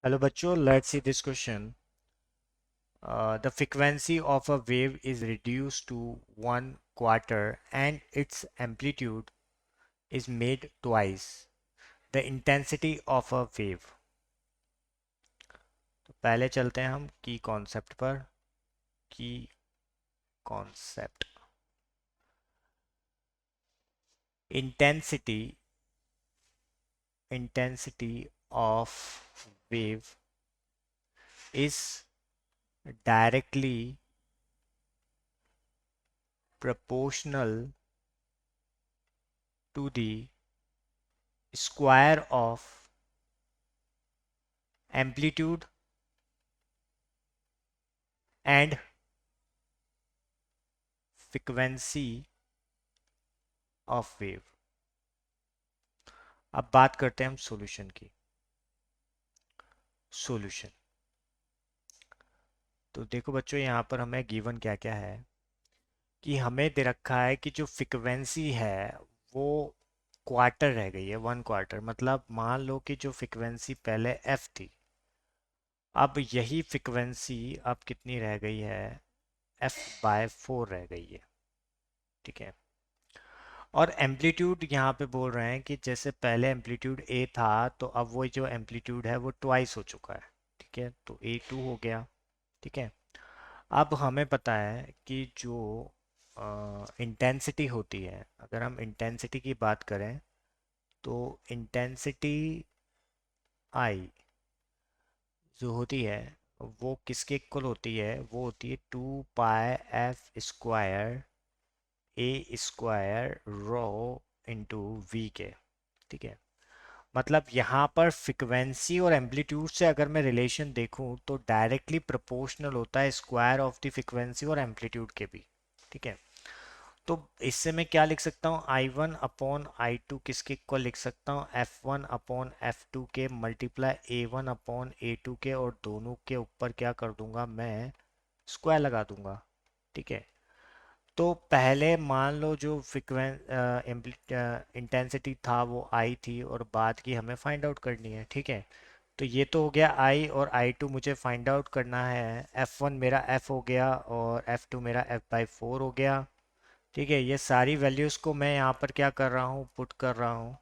Hello बच्चों, let's see this question. The frequency of a wave is reduced to 1/4 and its amplitude is made twice the intensity of a wave. तो पहले चलते हैं हम की concept पर. की concept. Intensity of wave is directly proportional to the square of amplitude and frequency of wave. अब बात करते हैं हम सॉल्यूशन की. सॉल्यूशन. तो देखो बच्चों, यहाँ पर हमें गिवन क्या क्या है कि हमें दे रखा है कि जो फ्रिक्वेंसी है वो क्वार्टर रह गई है, 1/4. मतलब मान लो कि जो फ्रिक्वेंसी पहले एफ थी, अब यही फ्रिक्वेंसी अब कितनी रह गई है, f/4 रह गई है. ठीक है. और एम्पलीट्यूड यहाँ पे बोल रहे हैं कि जैसे पहले एम्पलीट्यूड ए था, तो अब वो जो एम्पलीट्यूड है वो ट्वाइस हो चुका है. ठीक है, तो A2 हो गया. ठीक है. अब हमें पता है कि जो इंटेंसिटी होती है, अगर हम इंटेंसिटी की बात करें तो इंटेंसिटी आई जो होती है वो किसके इक्वल होती है, वो होती है 2πf² A² rho into we के. ठीक है. मतलब यहाँ पर फ्रिक्वेंसी और एम्पलीट्यूड से अगर मैं रिलेशन देखूं तो डायरेक्टली प्रोपोर्शनल होता है स्क्वायर ऑफ द फ्रिक्वेंसी और एम्पलीट्यूड के भी. ठीक है. तो इससे मैं क्या लिख सकता हूँ, I1/I2 किसके इक्वल लिख सकता हूँ, F1/F2 के मल्टीप्लाई A1/A2 के, और दोनों के ऊपर क्या कर दूंगा मैं, स्क्वायर लगा दूंगा. ठीक है. तो पहले मान लो जो इंटेंसिटी था वो आई थी, और बाद की हमें फाइंड आउट करनी है. ठीक है. तो ये तो हो गया आई, और I2 मुझे फाइंड आउट करना है. F1 मेरा F हो गया और F2 मेरा F/4 हो गया. ठीक है. ये सारी वैल्यूज़ को मैं यहाँ पर क्या कर रहा हूँ, पुट कर रहा हूँ.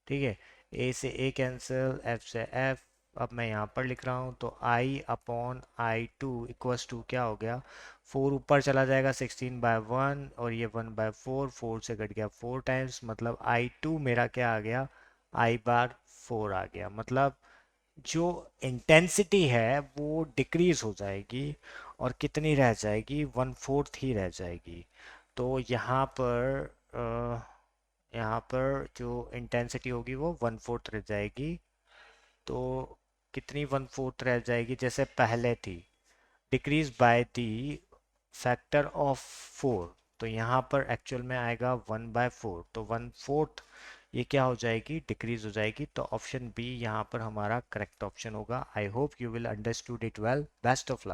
ठीक है. ए से ए कैंसिल, एफ से एफ. अब मैं यहाँ पर लिख रहा हूँ तो I/I2 इक्वल्स टू क्या हो गया, 4 ऊपर चला जाएगा 16/1, और ये 1/4, 4 से कट गया 4 टाइम्स. मतलब I2 मेरा क्या आ गया, I/4 आ गया. मतलब जो इंटेंसिटी है वो डिक्रीज हो जाएगी, और कितनी रह जाएगी, 1/4 ही रह जाएगी. तो यहाँ पर जो इंटेंसिटी होगी वो 1/4 रह जाएगी. तो कितनी 1/4 रह जाएगी, जैसे पहले थी, decrease by the factor of 4. तो यहाँ पर एक्चुअल में आएगा 1/4, तो 1/4 ये क्या हो जाएगी, डिक्रीज हो जाएगी. तो ऑप्शन बी यहाँ पर हमारा करेक्ट ऑप्शन होगा. I hope you will understood it well. Best of luck.